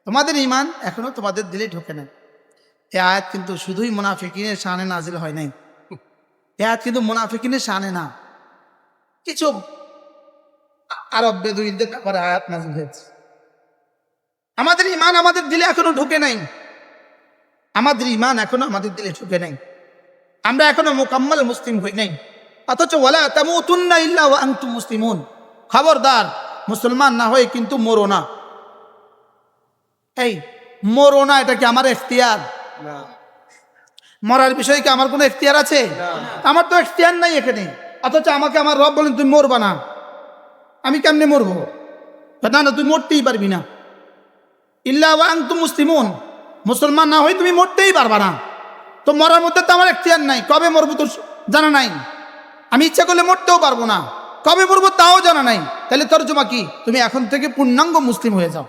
তোমাদের ঈমান এখনো তোমাদের দিলে ঢোকে নাই। এই আয়াত কিন্তু শুধুই মুনাফিকিনের শানে নাজিল হয় নাই। এই আয়াত কিন্তু মুনাফিকিনের শানে না, কিছু আরব বেদুইনদের ব্যাপারে আয়াত নাজিল হয়েছে। আমাদের ঈমান আমাদের দিলে এখনো ঢোকে নাই। আমাদের ঈমান এখনো আমাদের দিলে ঢোকে নাই। আমরা এখনো মুকাম্মাল মুসলিম হই নাই। অথচ ওয়ালা তামুতুন্না ইল্লা ওয়া আনতুম মুসলিমুন, খবরদার মুসলমান না হয়ে কিন্তু মরো না। এই মরো না, এটা কি আমার এখতিয়ার? মরার বিষয়ে কি আমার কোনো এখতিয়ার আছে? আমার তো এখতিয়ার নাই এখানে। অথচ আমাকে আমার রব বলেন তুমি মরবা না। আমি কেমনে মরবো? না না, তুই মরতেই পারবি না। ইল্লা ওয়া আনতুম মুসলিমুন, মুসলমান না হয়ে তুমি মরতেই পারবা না। তো মরার মধ্যে তো আমার এখতিয়ার নাই। কবে মরবো তো জানা নাই। আমি ইচ্ছা করলে মরতেও পারবো না। কবে মরবো তাও জানা নাই। তাহলে তর্জমা কি? তুমি এখন থেকে পূর্ণাঙ্গ মুসলিম হয়ে যাও।